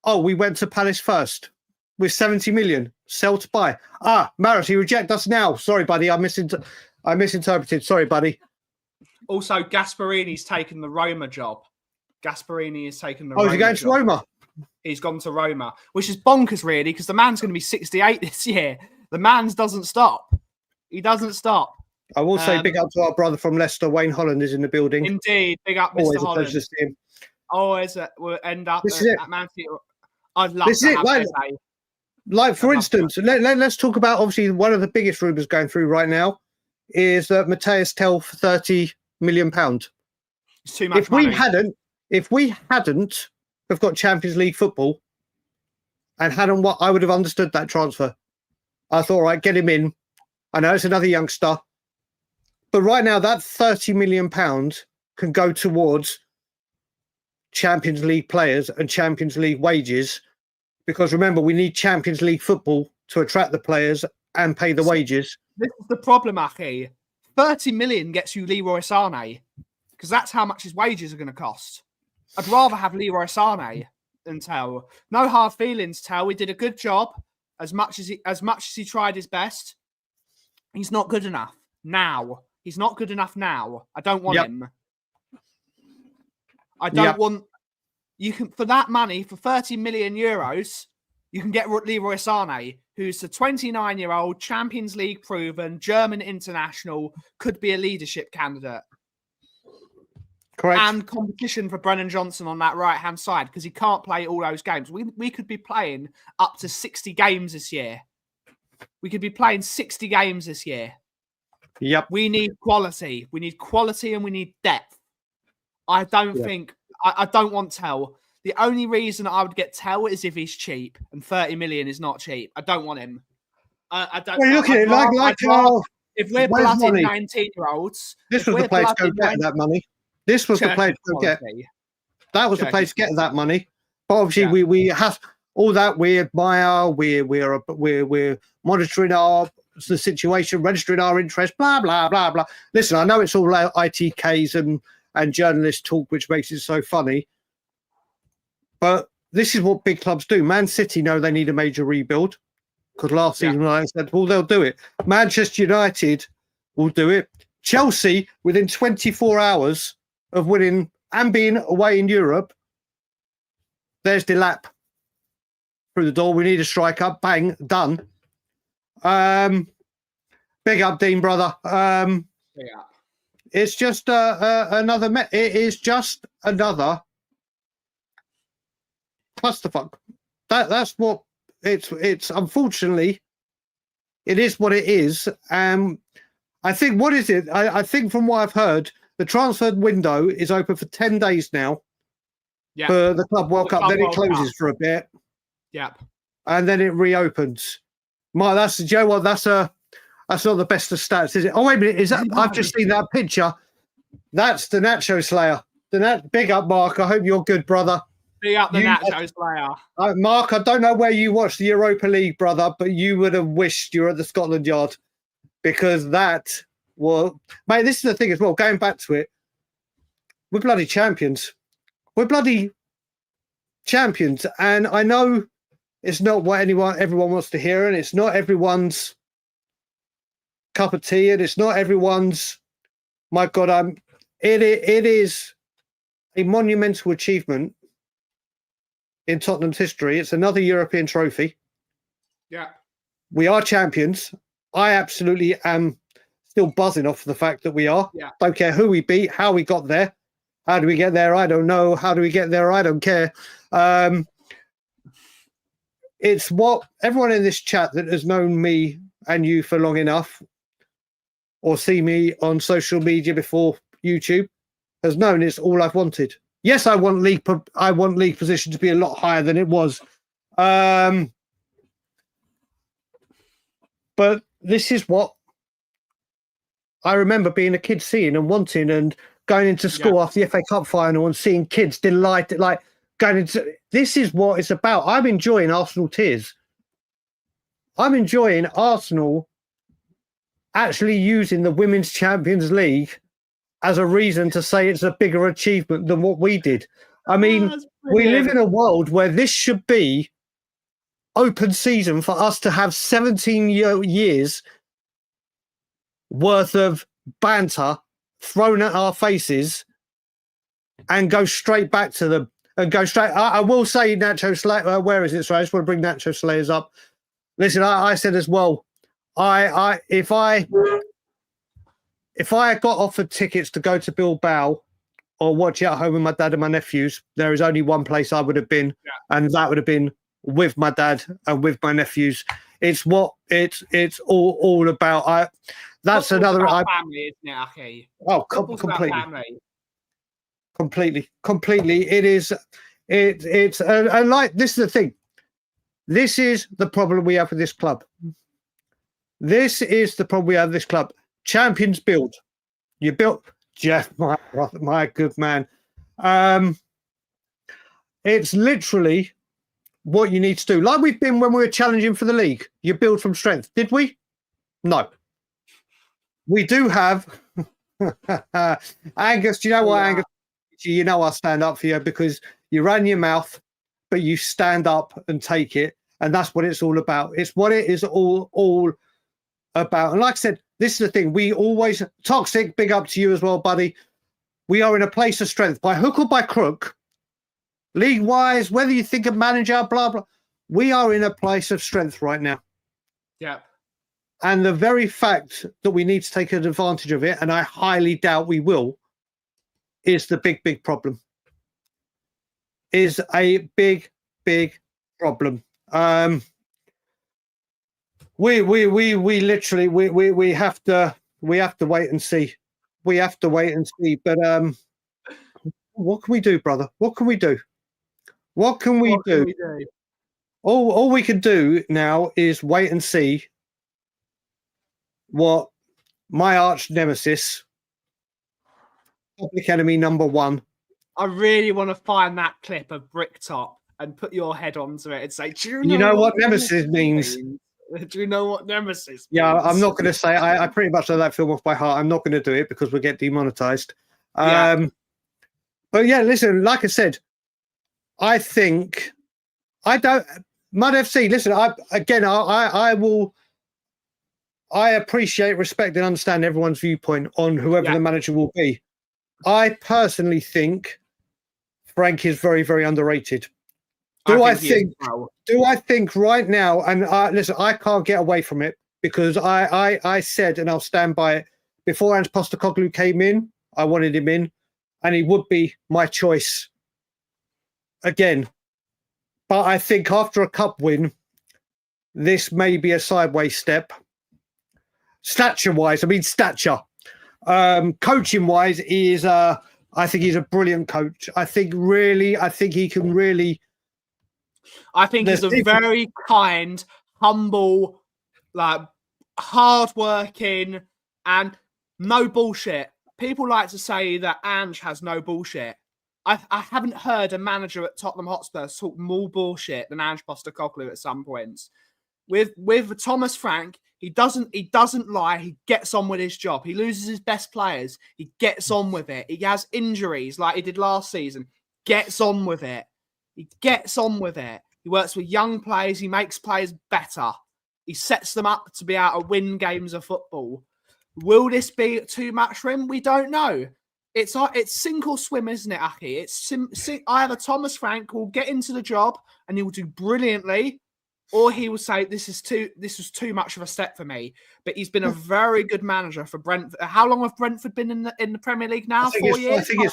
oh, we went to Palace first with 70 million, sell to buy. Maris, you reject us now. Sorry, buddy, I misinterpreted. Sorry, buddy.
Also, Gasparini's taken the Roma job. Gasparini has taken the
Roma. Oh, is he going to Roma?
He's gone to Roma, which is bonkers, really, because the man's going to be 68 this year. The man doesn't stop. He doesn't stop.
I will say big up to our brother from Leicester, Wayne Holland, is in the building.
Indeed, big up, Mr.
Always
Holland.
A pleasure to see him.
Always will end up at Man City. I'd love
this
to
have
Eze.
Like, for instance, let's talk about, obviously, one of the biggest rumours going through right now is that Mateus Tell for £30 million.
It's too much money.
If we hadn't have got Champions League football, and hadn't what I would have understood that transfer. I thought, right, get him in. I know it's another youngster, but right now that £30 million can go towards Champions League players and Champions League wages, because remember, we need Champions League football to attract the players and pay the wages.
This is the problem, Aki. 30 million gets you Leroy Sané, because that's how much his wages are going to cost. I'd rather have Leroy Sané than Tell. No hard feelings, Tell. He did a good job. As much as he tried his best, he's not good enough now. He's not good enough now. I don't want him. I don't want. You can, for that money, for 30 million euros, you can get Leroy Sané, who's a 29-year-old Champions League proven German international, could be a leadership candidate.
Correct.
And competition for Brennan Johnson on that right-hand side, because he can't play all those games. We could be playing up to 60 games this year. We could be playing 60 games this year.
Yep.
We need quality. We need quality and we need depth. I don't think... I don't want Tell. The only reason I would get Tell is if he's cheap, and 30 million is not cheap. I don't want him. I don't...
Well, look at it like
if we're blooded 19-year-olds...
This was the place to go get that money. This was the place to get. That was the place to get that money. But obviously, we have all that. We admire. We're monitoring the situation, registering our interest. Blah blah blah blah. Listen, I know it's all ITKs and journalist talk, which makes it so funny. But this is what big clubs do. Man City know they need a major rebuild, because last season I said, well, they'll do it. Manchester United will do it. Chelsea, within 24 hours of winning and being away in Europe, there's Delap through the door. We need a striker. Bang, done. Big up, Dean, brother. It's just another. It is just another clusterfuck. That's what it's. Unfortunately, it is what it is. I think, what is it? I think from what I've heard, the transfer window is open for 10 days now for the Club World Cup. Then it closes for a bit.
Yep.
And then it reopens. That's Joe. What? That's not the best of stats, is it? Oh, wait a minute. Is that? I've just seen that picture. That's the Nacho Slayer. Big up, Mark. I hope you're good, brother.
Big up the Nacho Slayer.
Mark, I don't know where you watched the Europa League, brother, but you would have wished you were at the Scotland Yard. Because mate, this is the thing as well, going back to it, we're bloody champions. We're bloody champions. And I know it's not what everyone wants to hear, and it's not everyone's cup of tea, and it's not everyone's, my God, it is a monumental achievement in Tottenham's history. It's another European trophy.
Yeah. We
are champions. I absolutely am still buzzing off the fact that we are.
Yeah.
Don't care who we beat, how we got there. How do we get there? I don't know. How do we get there? I don't care. It's what everyone in this chat that has known me and you for long enough, or see me on social media before YouTube, has known it's all I've wanted. Yes, I want league position to be a lot higher than it was. But this is what I remember being a kid seeing and wanting, and going into school after the FA Cup final and seeing kids delighted, like going into. This is what it's about. I'm enjoying Arsenal tears. I'm enjoying Arsenal actually using the Women's Champions League as a reason to say it's a bigger achievement than what we did. I mean, we live in a world where this should be open season for us to have 17 years worth of banter thrown at our faces and go straight back to them and go straight. I will say Nacho Slayer. Where is it? Sorry, I just want to bring Nacho Slayers up. Listen, I said as well, if I got offered tickets to go to Bilbao or watch it at home with my dad and my nephews, there is only one place I would have been, and that would have been with my dad and with my nephews. It's what it's all about. That's another
family, isn't it, Aki?
Oh, completely. It is. It's and like this is the thing. This is the problem we have with this club. This is the problem we have with this club. Champions build. You built Jeff, my good man. It's literally what you need to do. Like we've been when we were challenging for the league. You build from strength. Did we? No. We do have Angus. Do you know what, Angus? You know I'll stand up for you because you ran your mouth, but you stand up and take it. And that's what it's all about. It's what it is all about. And like I said, this is the thing. We always, Toxic, big up to you as well, buddy. We are in a place of strength. By hook or by crook, league-wise, whether you think of manager, blah, blah, we are in a place of strength right now.
Yeah.
And the very fact that we need to take advantage of it, and I highly doubt we will, is the big problem. Is a big problem. We literally we have to wait and see. We have to wait and see. But what can we do, brother? What can we do? What can we do? All we can do now is wait and see what my arch nemesis, public enemy number one.
I really want to find that clip of Bricktop and put your head onto it and say, do
you know what nemesis means?
Do you know what nemesis means?
Yeah, I'm not going to say. I pretty much know that film off by heart. I'm not going to do it because we'll get demonetized. But yeah, listen, like I said, I think I don't Mud FC. Listen, I will. I appreciate, respect, and understand everyone's viewpoint on whoever the manager will be. I personally think Frank is very underrated. Do I think right now? And listen, I can't get away from it because I said, and I'll stand by it. Before Ange Postecoglou came in, I wanted him in, and he would be my choice again. But I think after a cup win, this may be a sideways step. Stature-wise, coaching-wise, he is. I think he's a brilliant coach. I think he can really.
I think he's a very kind, humble, like hardworking, and no bullshit. People like to say that Ange has no bullshit. I haven't heard a manager at Tottenham Hotspur talk more bullshit than Ange Postecoglou at some points. With Thomas Frank, he doesn't lie. He gets on with his job. He loses his best players. He gets on with it. He has injuries like he did last season. Gets on with it. He gets on with it. He works with young players. He makes players better. He sets them up to be able to win games of football. Will this be too much for him? We don't know. It's sink or swim, isn't it, Aki? It's either Thomas Frank will get into the job and he will do brilliantly, or he will say this was too much of a step for me. But he's been a very good manager for Brentford. How long have Brentford been in the Premier League now? 4 years.
I think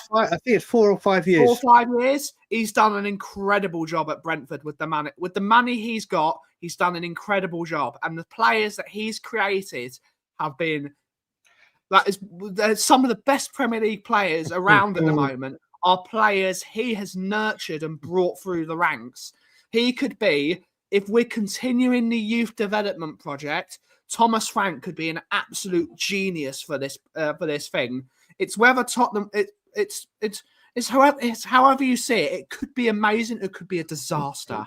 it's 4 or 5 years.
4 or 5 years. He's done an incredible job at Brentford with the money. With the money he's got, he's done an incredible job, and the players that he's created have been some of the best Premier League players around at the moment. Are players he has nurtured and brought through the ranks. He could be. If we're continuing the youth development project, Thomas Frank could be an absolute genius for this thing. It's whether Tottenham. It's however you see it. It could be amazing. It could be a disaster.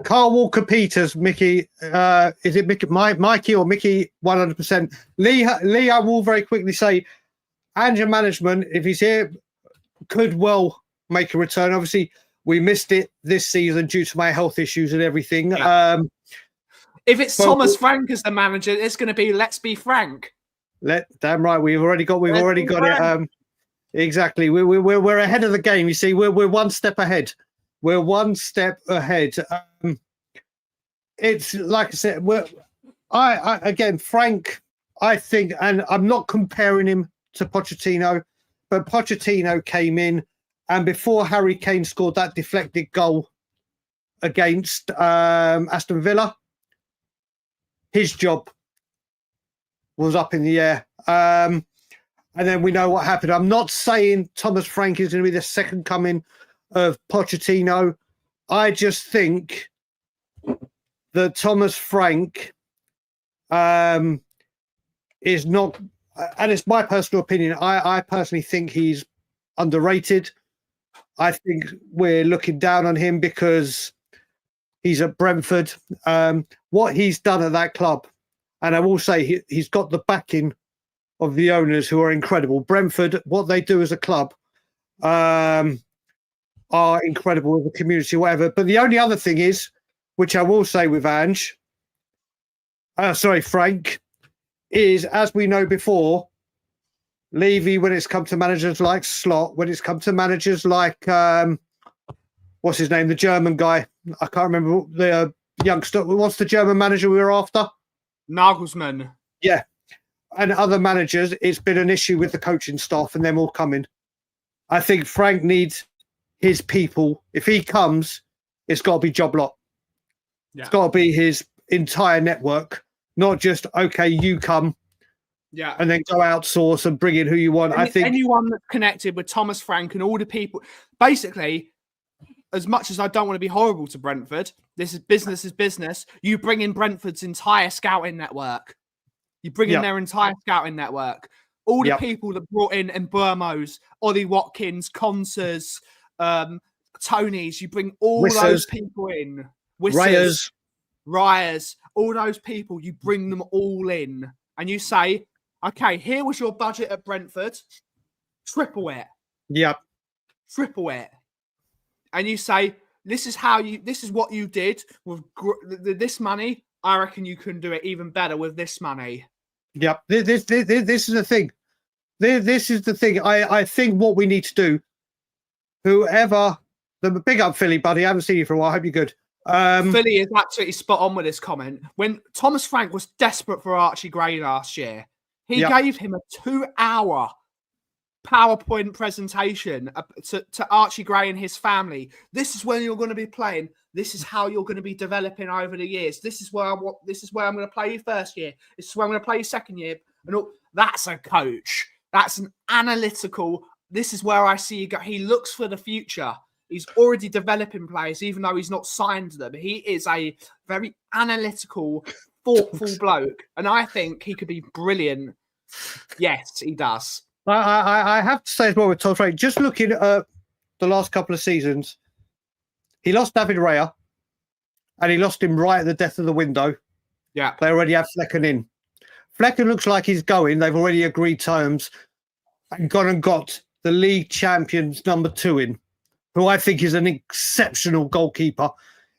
Carl Walker Peters, Mickey. Is it Mickey, Mikey or Mickey? 100%. Lee, I will very quickly say, Ange management, if he's here, could well make a return. Obviously, we missed it this season due to my health issues and everything. Yeah.
If it's Thomas Frank as the manager, it's going to be let's be frank.
Damn right, we've already got it. Exactly, we're ahead of the game. You see, we're one step ahead. We're one step ahead. It's like I said, again, Frank. I think, and I'm not comparing him to Pochettino, but Pochettino came in. And before Harry Kane scored that deflected goal against Aston Villa, his job was up in the air. And then we know what happened. I'm not saying Thomas Frank is going to be the second coming of Pochettino. I just think that Thomas Frank is not, and it's my personal opinion, I personally think he's underrated. I think we're looking down on him because he's at Brentford. What he's done at that club, and I will say he's got the backing of the owners who are incredible. Brentford, what they do as a club are incredible as a community, whatever. But the only other thing is, which I will say with Frank, is, as we know before, Levy, when it's come to managers like Slot, when it's come to managers like, what's his name, the German guy, I can't remember, the youngster, what's the German manager we were after?
Nagelsmann.
Yeah. And other managers, it's been an issue with the coaching staff and them all coming. I think Frank needs his people. If he comes, it's got to be job lot. Yeah. It's got to be his entire network, not just, okay, you come.
Yeah,
and then go outsource and bring in who you want. I think
anyone that's connected with Thomas Frank and all the people, basically, as much as I don't want to be horrible to Brentford, this is business. You bring in Brentford's entire scouting network. You bring in their entire scouting network. All the people that brought in Burmos, Ollie Watkins, Consers, Tonys. You bring all those people in. Ryers, all those people. You bring them all in, and you say, okay, here was your budget at Brentford. Triple it.
Yep.
Triple it. And you say, this is what you did with this money. I reckon you can do it even better with this money.
Yep. This is the thing. This is the thing. I think what we need to do, whoever, the big up Philly, buddy. I haven't seen you for a while. I hope you're good.
Philly is absolutely spot on with this comment. When Thomas Frank was desperate for Archie Gray last year, he gave him a 2-hour PowerPoint presentation to Archie Gray and his family. This is when you're going to be playing. This is how you're going to be developing over the years. This is where I'm going to play you first year. This is where I'm going to play you second year. And that's a coach. That's an analytical. This is where I see you go. He looks for the future. He's already developing players, even though he's not signed them. He is a very analytical, thoughtful bloke, and I think he could be brilliant. Yes, he does.
I have to say as well with Todd Frank, just looking at the last couple of seasons, he lost David Raya, and he lost him right at the death of the window.
Yeah.
They already have Flecken in. Flecken looks like he's going. They've already agreed terms and gone and got the league champions number 2 in, who I think is an exceptional goalkeeper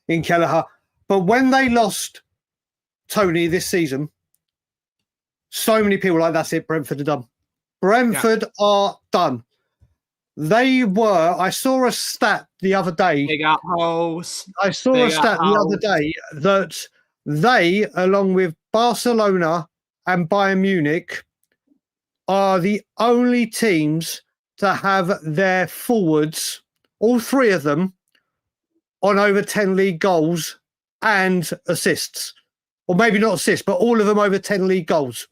in Kelleher. But when they lost Tony this season, so many people were like, that's it, Brentford are done. Brentford are done. They were, I saw a stat the other day.
Big up holes.
I saw a stat the other day that they, along with Barcelona and Bayern Munich, are the only teams to have their forwards, all 3 of them, on over 10 league goals and assists. Or maybe not assists, but all of them over 10 league goals.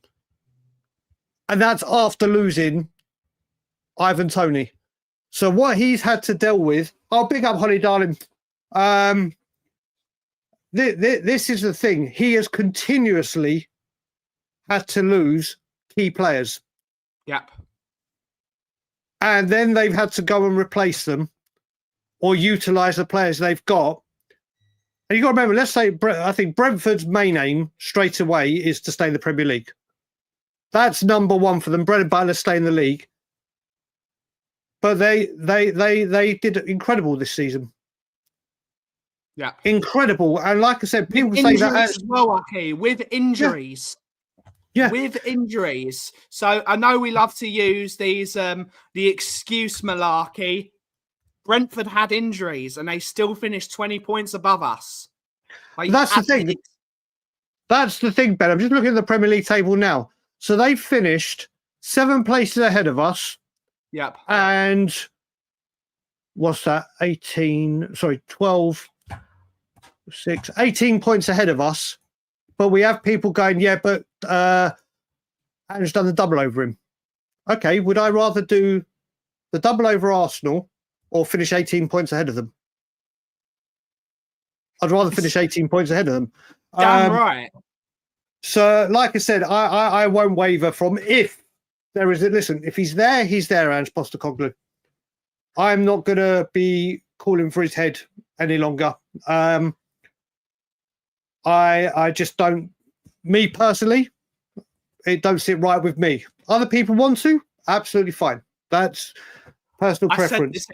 And that's after losing Ivan Toney. So what he's had to deal with, I'll big up Holly Darling. This is the thing. He has continuously had to lose key players.
Yep.
And then they've had to go and replace them or utilise the players they've got. And you've got to remember, let's say, I think Brentford's main aim straight away is to stay in the Premier League. That's number 1 for them. Bread and butter, stay in the league. But they did incredible this season.
Yeah.
Incredible. And like I said, people say that
as well, okay, with injuries.
Yeah.
With injuries. So I know we love to use these the excuse malarkey. Brentford had injuries and they still finished 20 points above us.
That's the thing. That's the thing, Ben. I'm just looking at the Premier League table now. So they finished 7 places ahead of us.
Yep.
And what's that? 12, 6, 18 points ahead of us. But we have people going, yeah, but Aaron's done the double over him. Okay, would I rather do the double over Arsenal or finish 18 points ahead of them? I'd rather finish 18 points ahead of them.
Damn right.
So, like I said, I won't waver from if there is. Listen, if he's there, Ange Postecoglou. I'm not going to be calling for his head any longer. I just don't. Me personally, it don't sit right with me. Other people want to, absolutely fine. That's personal preference.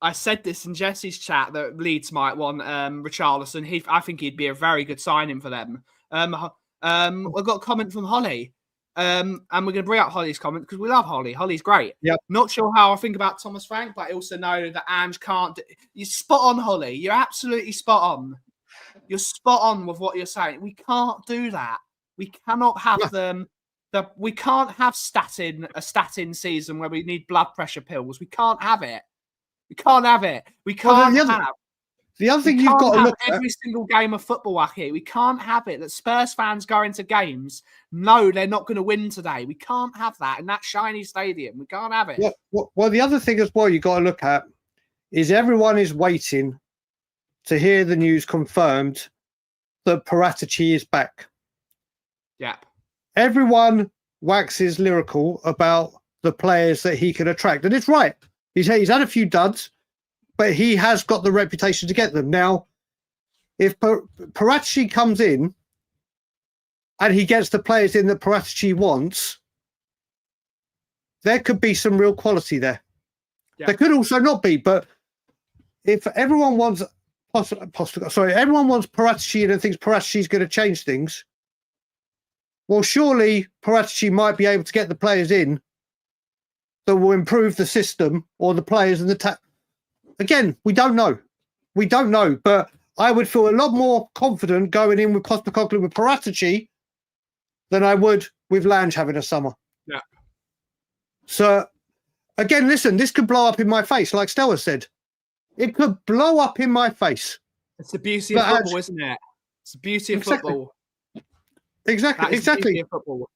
I said this in Jesse's chat that Leeds might want Richarlison. I think he'd be a very good signing for them. We've got a comment from Holly. And we're going to bring up Holly's comment because we love Holly. Holly's great.
Yep.
Not sure how I think about Thomas Frank, but I also know that Ange can't. You're spot on, Holly. You're absolutely spot on. You're spot on with what you're saying. We can't do that. We cannot have them. We can't have a statin season where we need blood pressure pills. We can't have it. We can't have it. We can't have.
The other thing you've got to look at
every single game of football here. We can't have it that Spurs fans go into games. No, they're not going to win today. We can't have that in that shiny stadium. We can't have it.
Well, the other thing as well you've got to look at is everyone is waiting to hear the news confirmed that Paratici is back.
Yep.
Everyone waxes lyrical about the players that he can attract. And it's right. He's had a few duds, but he has got the reputation to get them. Now, if Paratici comes in and he gets the players in that Paratici wants, there could be some real quality there. Yeah. There could also not be, but if everyone wants everyone wants Paratici and thinks Paratici's going to change things, well, surely Paratici might be able to get the players in that will improve the system or the players and the Again, we don't know. We don't know, but I would feel a lot more confident going in with Postecoglou with Paratici than I would with Lange having a summer.
Yeah.
So, again, listen, this could blow up in my face, like Stella said. It could blow up in my face.
It's the beauty of football, isn't it? It's the beauty of football.
Exactly.
Beauty of football.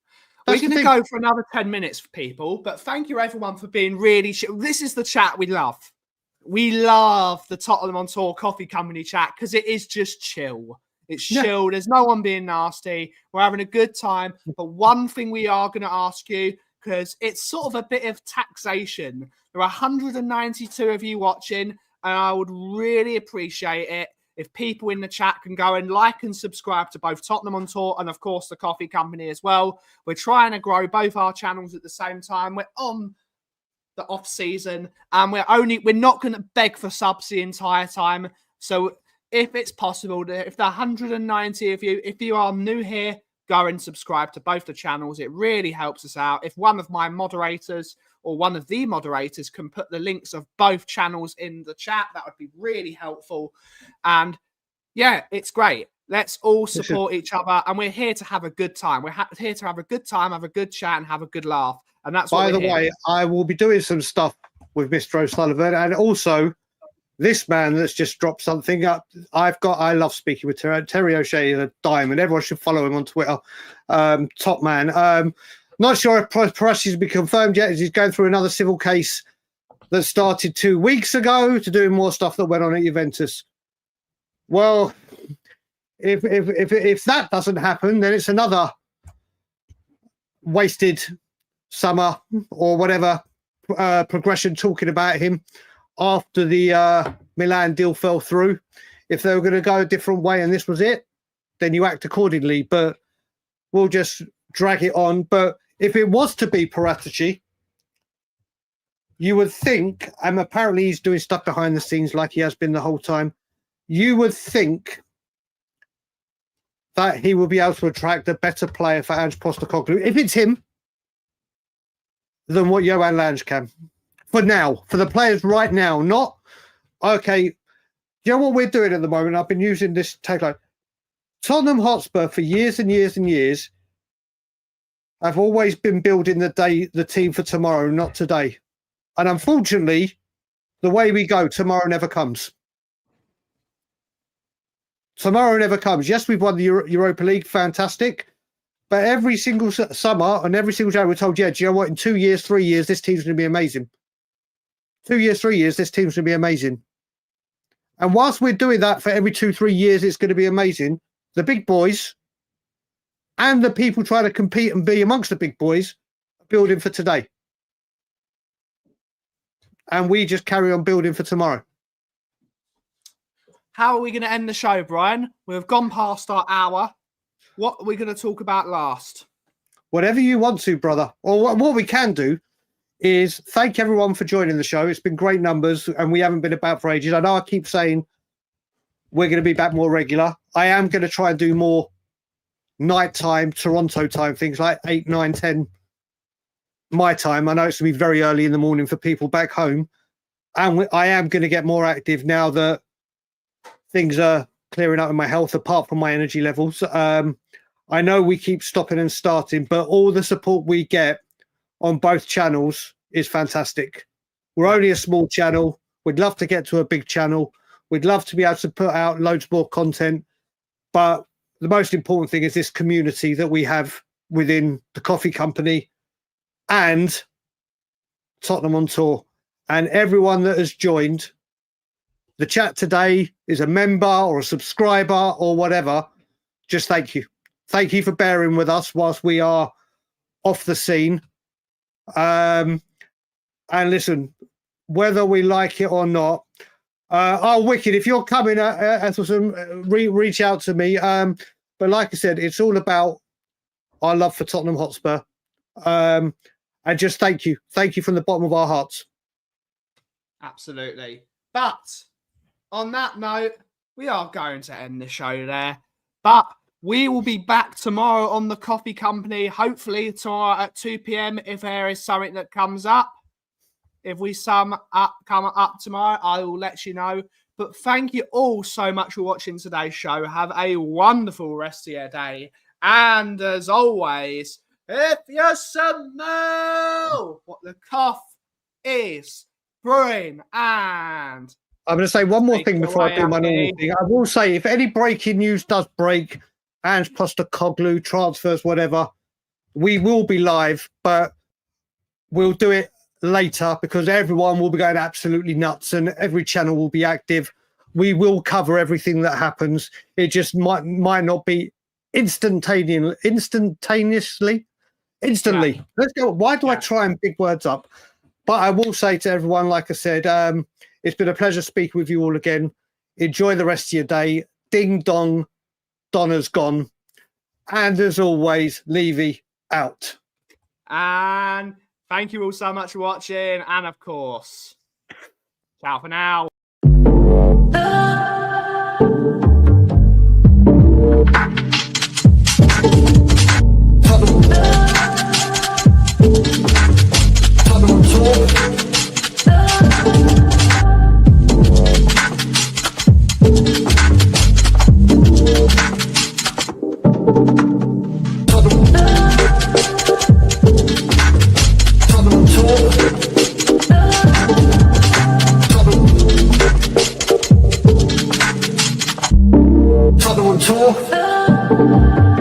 We're going to go for another 10 minutes for people, but thank you everyone for being really This is the chat we love. We love the Tottenham on Tour Coffee Company chat because it is just chill. It's chill. There's no one being nasty. We're having a good time. But one thing we are going to ask you, because it's sort of a bit of taxation. There are 192 of you watching, and I would really appreciate it if people in the chat can go and like and subscribe to both Tottenham on Tour and, of course, the Coffee Company as well. We're trying to grow both our channels at the same time. We're on the off season, and we're not going to beg for subs the entire time. So if it's possible, if the 190 of you, if you are new here, go and subscribe to both the channels. It really helps us out. If one of my moderators or one of the moderators can put the links of both channels in the chat, that would be really helpful. And yeah, it's great. Let's all support each other, and we're here to have a good time. We're here to have a good time, have a good chat, and have a good laugh. And that's
by the way, I will be doing some stuff with Mr. O'Sullivan, and also this man that's just dropped something up. I love speaking with Terry O'Shea, a diamond. Everyone should follow him on Twitter. Top man. Not sure if Paratici has been confirmed yet. He's going through another civil case that started 2 weeks ago to doing more stuff that went on at Juventus. Well, if that doesn't happen, then it's another wasted summer or whatever progression talking about him after the Milan deal fell through. If they were going to go a different way and this was it, then you act accordingly. But we'll just drag it on. But if it was to be Paratici, you would think, and apparently he's doing stuff behind the scenes like he has been the whole time, you would think that he will be able to attract a better player for Ange Postecoglou, if it's him, than what Johan Lange can. For now, for the players right now, not, okay, you know what we're doing at the moment? I've been using this tagline. Tottenham Hotspur for years and years and years have always been building the team for tomorrow, not today. And unfortunately, the way we go, tomorrow never comes. Tomorrow never comes. Yes, we've won the Europa League, fantastic. But every single summer and every single day we're told, yeah, do you know what? In 2 years, 3 years, this team's going to be amazing. 2 years, 3 years, this team's going to be amazing. And whilst we're doing that for every 2-3 years, it's going to be amazing. The big boys and the people trying to compete and be amongst the big boys are building for today. And we just carry on building for tomorrow.
How are we going to end the show, Brian? We've gone past our hour. What are we going to talk about last?
Whatever you want to, brother. Or what we can do is thank everyone for joining the show. It's been great numbers and we haven't been about for ages. I know I keep saying we're going to be back more regular. I am going to try and do more nighttime, Toronto time, things like 8, 9, 10 my time. I know it's going to be very early in the morning for people back home. And I am going to get more active now that things are clearing up in my health, apart from my energy levels. I know we keep stopping and starting, but all the support we get on both channels is fantastic. We're only a small channel. We'd love to get to a big channel. We'd love to be able to put out loads more content. But the most important thing is this community that we have within the coffee company and Tottenham on Tour. And everyone that has joined the chat today is a member or a subscriber or whatever. Just thank you. Thank you for bearing with us whilst we are off the scene. And listen, whether we like it or not, Wicked, if you're coming, reach out to me. But like I said, it's all about our love for Tottenham Hotspur. And just thank you. Thank you from the bottom of our hearts.
Absolutely. But on that note, we are going to end the show there. But we will be back tomorrow on the Coffee Company, hopefully tomorrow at 2 p.m. if there is something that comes up. If we come up tomorrow, I will let you know. But thank you all so much for watching today's show. Have a wonderful rest of your day. And as always, if you smell what the cough is brewing, and
I'm going to say one more thing before I do my normal thing. I will say, if any breaking news does break, Ange Postecoglou, transfers, whatever, we will be live, but we'll do it later because everyone will be going absolutely nuts and every channel will be active. We will cover everything that happens. It just might not be instantly. Yeah. Let's go. Why do I try and big words up? But I will say to everyone, like I said, it's been a pleasure speaking with you all again. Enjoy the rest of your day. Ding dong, Donna's gone. And as always, Levy out.
And thank you all so much for watching. And of course, ciao for now.
Tour.